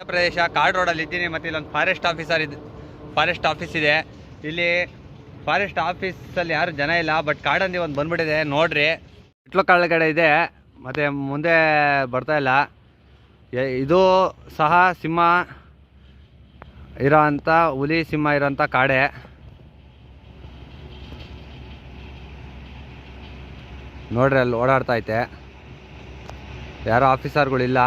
ಪ್ರದೇಶ ಕಾಡ್ ರೋಡಲ್ಲಿ ಇದ್ದೀನಿ. ಮತ್ತು ಇಲ್ಲೊಂದು ಫಾರೆಸ್ಟ್ ಆಫೀಸ್ ಇದೆ. ಇಲ್ಲಿ ಫಾರೆಸ್ಟ್ ಆಫೀಸಲ್ಲಿ ಯಾರು ಜನ ಇಲ್ಲ, ಬಟ್ ಕಾಡಂದಿ ಒಂದು ಬಂದ್ಬಿಟ್ಟಿದೆ ನೋಡ್ರಿ. ಇಟ್ಲು ಕೆಳಗಡೆ ಇದೆ, ಮತ್ತು ಮುಂದೆ ಬರ್ತಾ ಇಲ್ಲ. ಇದು ಸಹ ಸಿಂಹ ಇರೋಂಥ, ಹುಲಿ ಸಿಂಹ ಇರೋಂಥ ಕಾಡೆ. ನೋಡ್ರಿ ಅಲ್ಲಿ ಓಡಾಡ್ತಾ ಐತೆ, ಯಾರೋ ಆಫೀಸರ್ಗಳಿಲ್ಲ.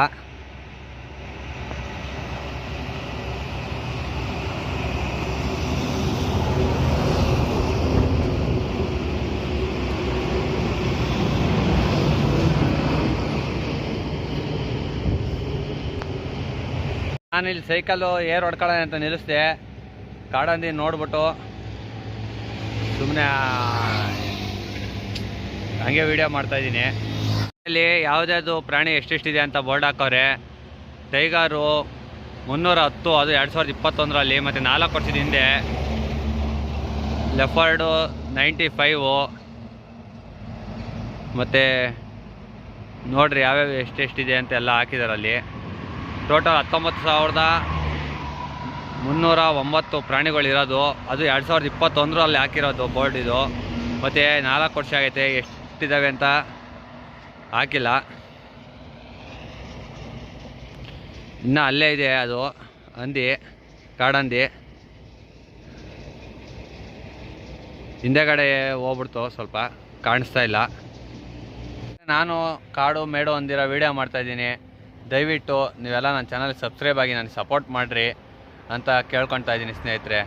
ನಾನಿಲ್ಲಿ ಸೈಕಲ್ಲು ಏರ್ ಹೊಡ್ಕೊಳ್ಳೋಣ ಅಂತ ನಿಲ್ಲಿಸ್ದೆ. ಕಾಡಂದಿ ನೋಡ್ಬಿಟ್ಟು ಸುಮ್ಮನೆ ಹಂಗೆ ವಿಡಿಯೋ ಮಾಡ್ತಾಯಿದ್ದೀನಿ. ಇಲ್ಲಿ ಯಾವುದ್ಯಾವುದು ಪ್ರಾಣಿ ಎಷ್ಟೆಷ್ಟಿದೆ ಅಂತ ಬೋರ್ಡ್ ಹಾಕವ್ರೆ. ಟೈಗರು 310, ಅದು 2021ರಲ್ಲಿ. ಮತ್ತು 4 ವರ್ಷದ ಹಿಂದೆ ಲೆಫರ್ಡು 95. ಮತ್ತು ನೋಡ್ರಿ ಯಾವ್ಯಾವ ಎಷ್ಟೆಷ್ಟಿದೆ ಅಂತೆಲ್ಲ ಹಾಕಿದಾರಲ್ಲಿ. ಟೋಟಲ್ 19,309 ಪ್ರಾಣಿಗಳಿರೋದು. ಅದು 2021ರಲ್ಲಿ ಹಾಕಿರೋದು ಬೋರ್ಡ್ ಇದು. ಮತ್ತು 4 ವರ್ಷ ಆಗೈತೆ, ಎಷ್ಟಿದ್ದಾವೆ ಅಂತ ಹಾಕಿಲ್ಲ. ಇನ್ನು ಅಲ್ಲೇ ಇದೆ ಅದು ಹಂದಿ, ಕಾಡಂದಿ. ಹಿಂದೆಗಡೆ ಹೋಗ್ಬಿಡ್ತು, ಸ್ವಲ್ಪ ಕಾಣಿಸ್ತಾ ಇಲ್ಲ. ನಾನು ಕಾಡು ಮೇಡು ಅಂದಿರೋ ವಿಡಿಯೋ ಮಾಡ್ತಾಯಿದ್ದೀನಿ. ದಯವಿಟ್ಟು ನೀವೆಲ್ಲ ನನ್ನ ಚಾನಲ್ಗೆ ಸಬ್ಸ್ಕ್ರೈಬ್ ಆಗಿ ನನಗೆ ಸಪೋರ್ಟ್ ಮಾಡಿರಿ ಅಂತ ಕೇಳ್ಕೊತಾ ಇದ್ದೀನಿ ಸ್ನೇಹಿತರೆ.